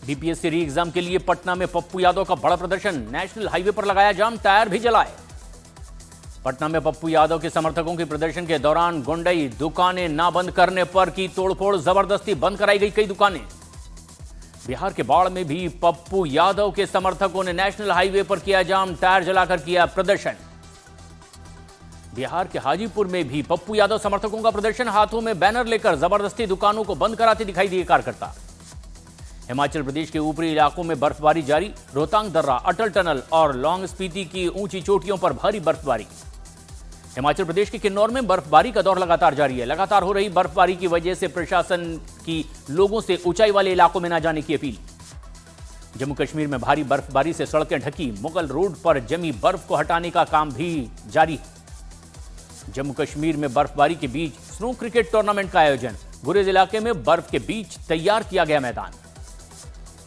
BPSC री exam के लिए पटना में पप्पू यादव का बड़ा प्रदर्शन, नेशनल हाईवे पर लगाया जाम, टायर भी जलाए। पटना में पप्पू यादव के समर्थकों के प्रदर्शन के दौरान गुंडई, दुकानें ना बंद करने पर की तोड़फोड़, जबरदस्ती बंद कराई गई कई दुकानें। बिहार के बाढ़ में भी पप्पू यादव के समर्थकों ने नेशनल हाईवे पर किया जाम, टायर जलाकर किया प्रदर्शन। बिहार के हाजीपुर में भी पप्पू यादव समर्थकों का प्रदर्शन, हाथों में बैनर लेकर जबरदस्ती दुकानों को बंद कराते दिखाई दिए कार्यकर्ता। हिमाचल प्रदेश के ऊपरी इलाकों में बर्फबारी जारी, रोहतांग दर्रा, अटल टनल और लॉन्ग स्पीति की ऊंची चोटियों पर भारी बर्फबारी। हिमाचल प्रदेश के किन्नौर में बर्फबारी का दौर लगातार जारी है। लगातार हो रही बर्फबारी की वजह से प्रशासन की लोगों से ऊंचाई वाले इलाकों में न जाने की अपील। जम्मू कश्मीर में भारी बर्फबारी से सड़कें ढकी, मुगल रोड पर जमी बर्फ को हटाने का काम भी जारी। जम्मू कश्मीर में बर्फबारी के बीच स्नो क्रिकेट टूर्नामेंट का आयोजन, गुरेज इलाके में बर्फ के बीच तैयार किया गया मैदान।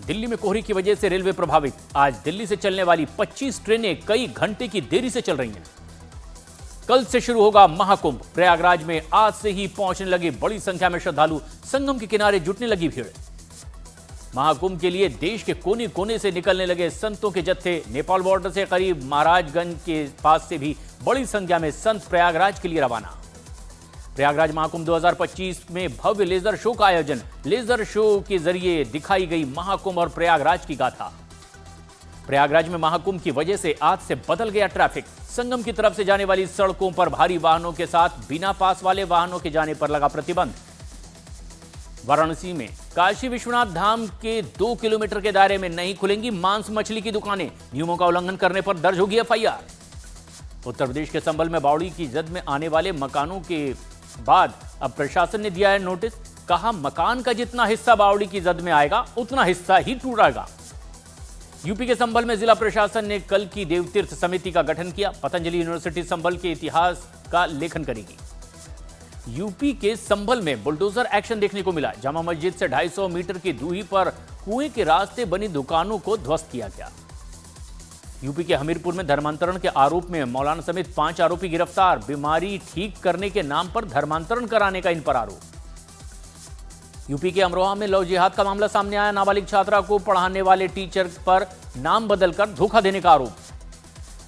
दिल्ली में कोहरे की वजह से रेलवे प्रभावित, आज दिल्ली से चलने वाली 25 ट्रेनें कई घंटे की देरी से चल रही हैं। कल से शुरू होगा महाकुंभ, प्रयागराज में आज से ही पहुंचने लगे बड़ी संख्या में श्रद्धालु, संगम के किनारे जुटने लगी भीड़। महाकुंभ के लिए देश के कोने कोने से निकलने लगे संतों के जत्थे, नेपाल बॉर्डर से करीब महाराजगंज के पास से भी बड़ी संख्या में संत प्रयागराज के लिए रवाना। प्रयागराज महाकुंभ 2025 में भव्य लेजर शो का आयोजन, लेजर शो के जरिए दिखाई गई महाकुंभ और प्रयागराज की गाथा। प्रयागराज में महाकुंभ की वजह से आज से बदल गया ट्रैफिक, संगम की तरफ से जाने वाली सड़कों पर भारी वाहनों के साथ बिना पास वाले वाहनों के जाने पर लगा प्रतिबंध। वाराणसी में काशी विश्वनाथ धाम के 2 किलोमीटर के दायरे में नहीं खुलेंगी मांस मछली की दुकानें, नियमों का उल्लंघन करने पर दर्ज होगी एफआईआर। उत्तर प्रदेश के संभल में बावड़ी की जद में आने वाले मकानों के बाद अब प्रशासन ने दिया है नोटिस, कहा मकान का जितना हिस्सा बावड़ी की जद में आएगा उतना हिस्सा ही टूटेगा। यूपी के संभल में जिला प्रशासन ने कल की देवतीर्थ समिति का गठन किया, पतंजलि यूनिवर्सिटी संभल के इतिहास का लेखन करेगी। यूपी के संभल में बुलडोजर एक्शन देखने को मिला, जामा मस्जिद से 250 मीटर की दूरी पर कुएं के रास्ते बनी दुकानों को ध्वस्त किया गया। यूपी के हमीरपुर में धर्मांतरण के आरोप में मौलाना समेत 5 आरोपी गिरफ्तार, बीमारी ठीक करने के नाम पर धर्मांतरण कराने का इन पर आरोप। यूपी के अमरोहा में लव जिहाद का मामला सामने आया, नाबालिग छात्रा को पढ़ाने वाले टीचर पर नाम बदलकर धोखा देने का आरोप।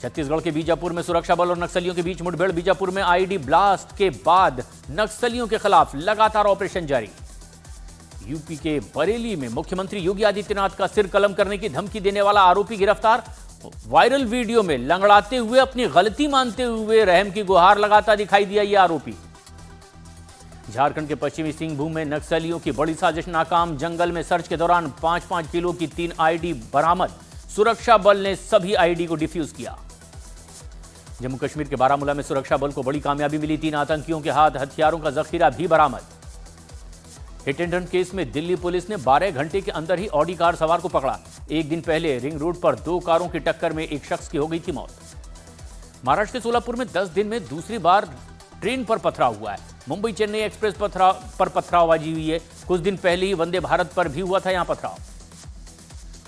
छत्तीसगढ़ के बीजापुर में सुरक्षा बल और नक्सलियों के बीच मुठभेड़, बीजापुर में आईईडी ब्लास्ट के बाद नक्सलियों के खिलाफ लगातार ऑपरेशन जारी। यूपी के बरेली में मुख्यमंत्री योगी आदित्यनाथ का सिर कलम करने की धमकी देने वाला आरोपी गिरफ्तार, वायरल वीडियो में लंगड़ाते हुए अपनी गलती मानते हुए रहम की गुहार लगाता दिखाई दिया यह आरोपी। झारखंड के पश्चिमी सिंहभूम में नक्सलियों की बड़ी साजिश नाकाम, जंगल में सर्च के दौरान 5-5 किलो की 3 आईडी बरामद, सुरक्षा बल ने सभी आईडी को डिफ्यूज किया। जम्मू कश्मीर के बारामूला में सुरक्षा बल को बड़ी कामयाबी मिली, 3 आतंकियों के हाथ हथियारों का जखीरा भी बरामद। हिट एंड रन केस में दिल्ली पुलिस ने 12 घंटे के अंदर ही ऑडी कार सवार को पकड़ा। एक दिन पहले रिंग रोड पर 2 कारों की टक्कर में एक शख्स की हो गई थी मौत। महाराष्ट्र के सोलापुर में 10 दिन में दूसरी बार ट्रेन पर पथराव हुआ है। मुंबई चेन्नई एक्सप्रेस पर पथरावबाजी हुई है। कुछ दिन पहले ही वंदे भारत पर भी हुआ था यहां पथराव।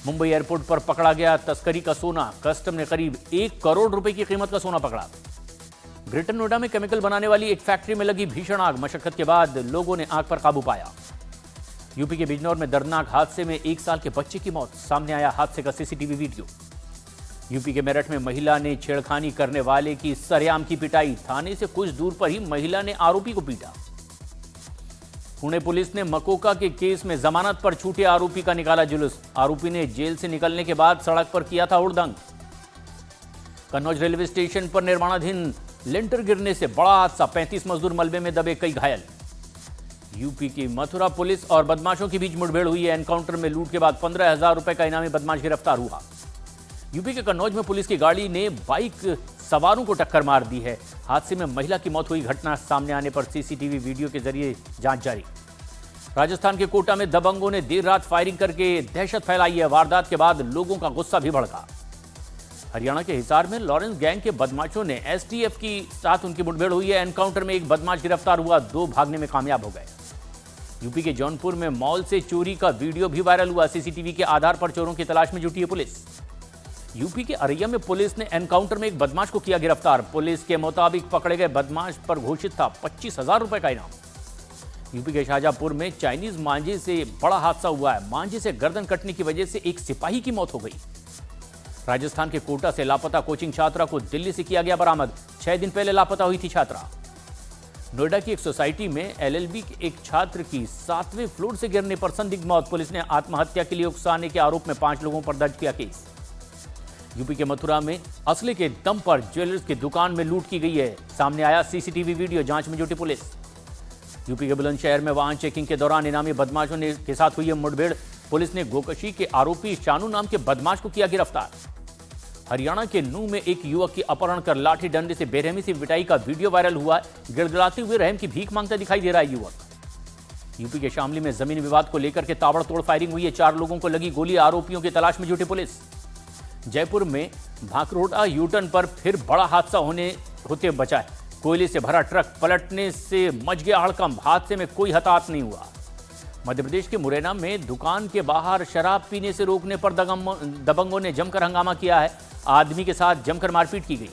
मुंबई एयरपोर्ट पर पकड़ा गया तस्करी का सोना, कस्टम ने करीब 1 करोड़ रुपए की कीमत का सोना पकड़ा। ग्रेटर नोएडा में केमिकल बनाने वाली एक फैक्ट्री में लगी भीषण आग, मशक्कत के बाद लोगों ने आग पर काबू पाया। यूपी के बिजनौर में दर्दनाक हादसे में 1 साल के बच्चे की मौत, सामने आया हादसे का सीसीटीवी वीडियो। यूपी के मेरठ में महिला ने छेड़खानी करने वाले की सरेआम की पिटाई, थाने से कुछ दूर पर ही महिला ने आरोपी को पीटा। पुणे पुलिस ने मकोका के केस में जमानत पर छूटे आरोपी का निकाला जुलूस, आरोपी ने जेल से निकलने के बाद सड़क पर किया था हुड़दंग। कन्नौज रेलवे स्टेशन पर निर्माणाधीन लेंटर गिरने से बड़ा हादसा, 35 मजदूर मलबे में दबे, कई घायल। यूपी की मथुरा पुलिस और बदमाशों के बीच मुठभेड़ हुई है, एनकाउंटर में लूट के बाद 15,000 रुपए का इनामी बदमाश गिरफ्तार हुआ। यूपी के कन्नौज में पुलिस की गाड़ी ने बाइक सवारों को टक्कर मार दी है, हादसे में महिला की मौत हुई, घटना सामने आने पर सीसीटीवी वीडियो के जरिए जांच जारी। राजस्थान के कोटा में दबंगों ने देर रात फायरिंग करके दहशत फैलाई है, वारदात के बाद लोगों का गुस्सा भी भड़का। हरियाणा के हिसार में लॉरेंस गैंग के बदमाशों ने एसटीएफ की साथ उनकी मुठभेड़ हुई है, एनकाउंटर में एक बदमाश गिरफ्तार हुआ, 2 भागने में कामयाब हो गए। यूपी के जौनपुर में मॉल से चोरी का वीडियो भी वायरल हुआ, सीसीटीवी के आधार पर चोरों की तलाश में जुटी है पुलिस। यूपी के अररिया में पुलिस ने एनकाउंटर में एक बदमाश को किया गिरफ्तार, पुलिस के मुताबिक पकड़े गए बदमाश पर घोषित था 25,000 रुपए का इनाम। यूपी के शाहजहांपुर में चाइनीज मांझे से बड़ा हादसा हुआ है। मांझे से गर्दन कटने की वजह से एक सिपाही की मौत हो गई। राजस्थान के कोटा से लापता कोचिंग छात्रा को दिल्ली से किया गया बरामद। 6 दिन पहले लापता हुई थी छात्रा। नोएडा की एक सोसाइटी में एलएलबी के एक छात्र की 7वें फ्लोर से गिरने पर संदिग्ध मौत। पुलिस ने आत्महत्या के लिए उकसाने के आरोप में 5 लोगों पर दर्ज किया केस। यूपी के मथुरा में असले के दम पर ज्वेलर्स की दुकान में लूट की गई है। सामने आया सीसीटीवी वीडियो, जांच में जुटी पुलिस। यूपी के बुलंदशहर में वाहन चेकिंग के दौरान इनामी बदमाशों के साथ हुई मुठभेड़। पुलिस ने गोकशी के आरोपी शानू नाम के बदमाश को किया गिरफ्तार। हरियाणा के नूह में एक युवक की अपहरण कर लाठी डंडे से बेरहमी से पिटाई का वीडियो वायरल हुआ है। गिड़गिड़ाते हुए रहम की भीख मांगता दिखाई दे रहा है युवक। यूपी के शामली में जमीन विवाद को लेकर के ताबड़तोड़ फायरिंग हुई है। 4 लोगों को लगी गोली। आरोपियों की तलाश में जुटी पुलिस। जयपुर में भांकरोटा यूटर्न पर फिर बड़ा हादसा होते बचा है। कोयले से भरा ट्रक पलटने से मच गया हड़कंप। हादसे में कोई हताहत नहीं हुआ। मध्य प्रदेश के मुरैना में दुकान के बाहर शराब पीने से रोकने पर दबंगों ने जमकर हंगामा किया है। आदमी के साथ जमकर मारपीट की गई।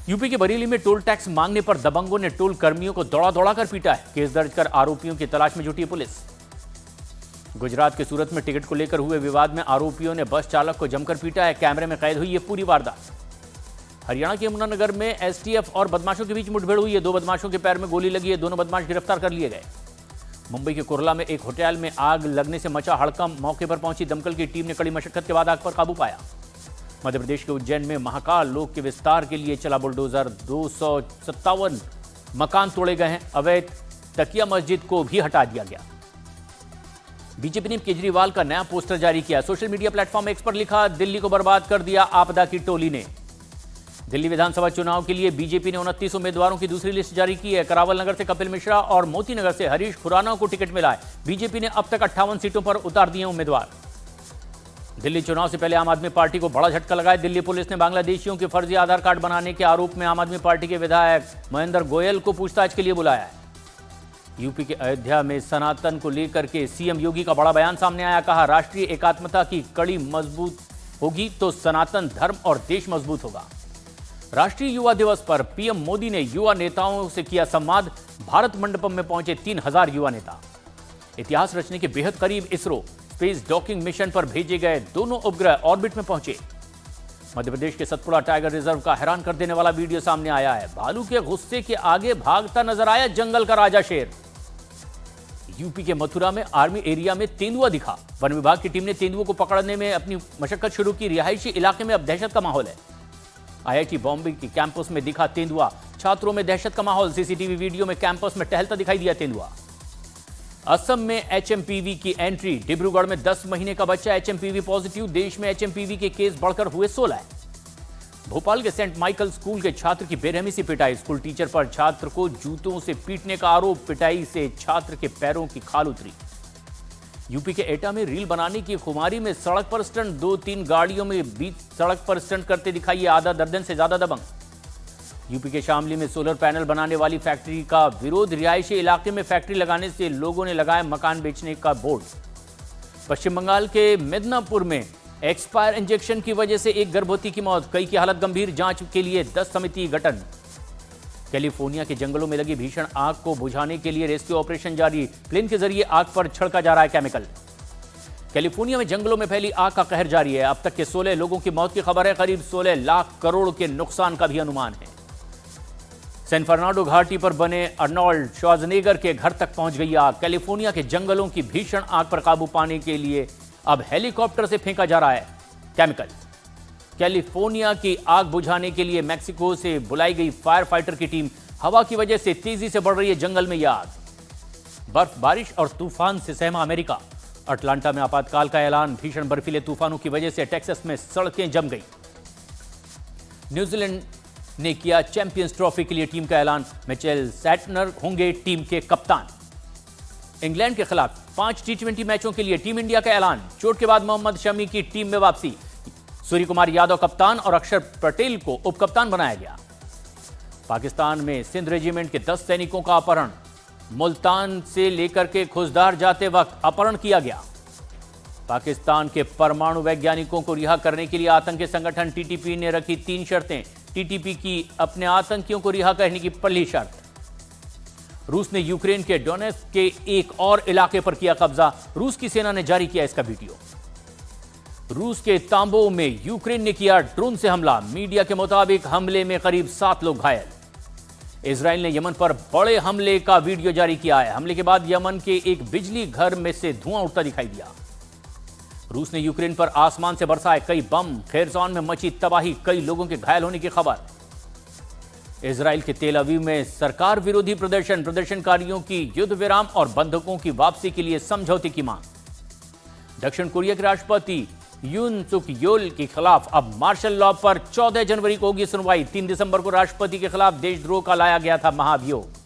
यूपी के बरेली में टोल टैक्स मांगने पर दबंगों ने टोल कर्मियों को दौड़ा कर पीटा है। केस दर्ज कर आरोपियों की तलाश में जुटी पुलिस। गुजरात के सूरत में टिकट को लेकर हुए विवाद में आरोपियों ने बस चालक को जमकर पीटा है। कैमरे में कैद हुई ये पूरी वारदात। हरियाणा के यमुनानगर में एसटीएफ और बदमाशों के बीच मुठभेड़ हुई है। 2 बदमाशों के पैर में गोली लगी है। दोनों बदमाश गिरफ्तार कर लिए गए। मुंबई के कुर्ला में एक होटल में आग लगने से मचा हड़कंप। मौके पर पहुंची दमकल की टीम ने कड़ी मशक्कत के बाद आग पर काबू पाया। मध्य प्रदेश के उज्जैन में महाकाल लोक के विस्तार के लिए चला बुलडोजर। 257 मकान तोड़े गए हैं। अवैध तकिया मस्जिद को भी हटा दिया गया। बीजेपी ने केजरीवाल का नया पोस्टर जारी किया। सोशल मीडिया प्लेटफॉर्म एक्स पर लिखा, दिल्ली को बर्बाद कर दिया आपदा की टोली ने। दिल्ली विधानसभा चुनाव के लिए बीजेपी ने 29 उम्मीदवारों की दूसरी लिस्ट जारी की है। करावल नगर से कपिल मिश्रा और मोती नगर से हरीश खुराना को टिकट मिला है। बीजेपी ने अब तक 58 सीटों पर उतार दिए उम्मीदवार। दिल्ली चुनाव से पहले आम आदमी पार्टी को बड़ा झटका लगा है। दिल्ली पुलिस ने बांग्लादेशियों के फर्जी आधार कार्ड बनाने के आरोप में आम आदमी पार्टी के विधायक महेंद्र गोयल को पूछताछ के लिए बुलाया है। यूपी के अयोध्या में सनातन को लेकर के सीएम योगी का बड़ा बयान सामने आया। कहा, राष्ट्रीय एकात्मता की कड़ी मजबूत होगी तो सनातन धर्म और देश मजबूत होगा। राष्ट्रीय युवा दिवस पर पीएम मोदी ने युवा नेताओं से किया संवाद। भारत मंडपम में पहुंचे 3000 युवा नेता। इतिहास रचने के बेहद करीब इसरो। स्पेस डॉकिंग मिशन पर भेजे गए दोनों उपग्रह ऑर्बिट में पहुंचे। मध्य प्रदेश के सतपुड़ा टाइगर रिजर्व का हैरान कर देने वाला वीडियो सामने आया है। भालू के गुस्से के आगे भागता नजर आया जंगल का राजा शेर। यूपी के मथुरा में आर्मी एरिया में तेंदुआ दिखा। वन विभाग की टीम ने तेंदुओं को पकड़ने में अपनी मशक्कत शुरू की। रिहायशी इलाके में अब दहशत का माहौल है। आईआईटी बॉम्बे के कैंपस में दिखा तेंदुआ। छात्रों में दहशत का माहौल। सीसीटीवी वीडियो में कैंपस में टहलता दिखाई दिया तेंदुआ। असम में एचएमपीवी की एंट्री। डिब्रूगढ़ में 10 महीने का बच्चा एचएमपीवी पॉजिटिव। देश में एचएमपीवी के केस बढ़कर हुए 16। भोपाल के सेंट माइकल स्कूल के छात्र की बेरहमी से पिटाई। स्कूल टीचर पर छात्र को जूतों से पीटने का आरोप। पिटाई से छात्र के पैरों की खाल उतरी। यूपी के एटा में रील बनाने की खुमारी में सड़क पर स्टंट। 2-3 गाड़ियों में बीच सड़क पर स्टंट करते दिखाई आधा दर्जन से ज्यादा दबंग। यूपी के शामली में सोलर पैनल बनाने वाली फैक्ट्री का विरोध। रिहायशी इलाके में फैक्ट्री लगाने से लोगों ने लगाया मकान बेचने का बोर्ड। पश्चिम बंगाल के मिदनापुर में एक्सपायर इंजेक्शन की वजह से एक गर्भवती की मौत। कई की हालत गंभीर। जांच के लिए 10 समिति गठन। कैलिफोर्निया के जंगलों में लगी भीषण आग को बुझाने के लिए रेस्क्यू ऑपरेशन जारी। प्लेन के जरिए आग पर छिड़का जा रहा है केमिकल। कैलिफोर्निया में जंगलों में फैली आग का कहर जारी है। अब तक के 16 लोगों की मौत की खबर है। करीब 16 लाख करोड़ के नुकसान का भी अनुमान है। सैन फर्नांडो घाटी पर बने अर्नोल्ड श्वार्ज़नेगर के घर तक पहुंच गई आग। कैलिफोर्निया के जंगलों की भीषण आग पर काबू पाने के लिए अब हेलीकॉप्टर से फेंका जा रहा है केमिकल। कैलिफोर्निया की आग बुझाने के लिए मैक्सिको से बुलाई गई फायर फाइटर की टीम। हवा की वजह से तेजी से बढ़ रही है जंगल में यह आग। बर्फ बारिश और तूफान से सहमा अमेरिका। अटलांटा में आपातकाल का ऐलान। भीषण बर्फीले तूफानों की वजह से टेक्सास में सड़कें जम गई। न्यूजीलैंड ने किया चैंपियंस ट्रॉफी के लिए टीम का ऐलान। मिचेल सैटनर होंगे टीम के कप्तान। इंग्लैंड के खिलाफ 5 टी20 मैचों के लिए टीम इंडिया का ऐलान। चोट के बाद मोहम्मद शमी की टीम में वापसी। सूर्य कुमार यादव कप्तान और अक्षर पटेल को उपकप्तान बनाया गया। पाकिस्तान में सिंध रेजिमेंट के 10 सैनिकों का अपहरण। मुल्तान से लेकर के खुजदार जाते वक्त अपहरण किया गया। पाकिस्तान के परमाणु वैज्ञानिकों को रिहा करने के लिए आतंकी संगठन टीटीपी ने रखी 3 शर्तें। टीटीपी की अपने आतंकियों को रिहा करने की पहली शर्त। रूस ने यूक्रेन के डोनेट्स्क के एक और इलाके पर किया कब्जा। रूस की सेना ने जारी किया इसका वीडियो। रूस के तांबो में यूक्रेन ने किया ड्रोन से हमला। मीडिया के मुताबिक हमले में करीब 7 लोग घायल। इजराइल ने यमन पर बड़े हमले का वीडियो जारी किया है। हमले के बाद यमन के एक बिजली घर में से धुआं उठता दिखाई दिया। रूस ने यूक्रेन पर आसमान से बरसाए कई बम। खेरसॉन में मची तबाही, कई लोगों के घायल होने की खबर। इजराइल के तेल अवीव में सरकार विरोधी प्रदर्शनकारियों की युद्ध विराम और बंधकों की वापसी के लिए समझौते की मांग। दक्षिण कोरिया के राष्ट्रपति यून सुक योल के खिलाफ अब मार्शल लॉ पर 14 जनवरी को होगी सुनवाई। 3 दिसंबर को राष्ट्रपति के खिलाफ देशद्रोह का लाया गया था महाभियोग।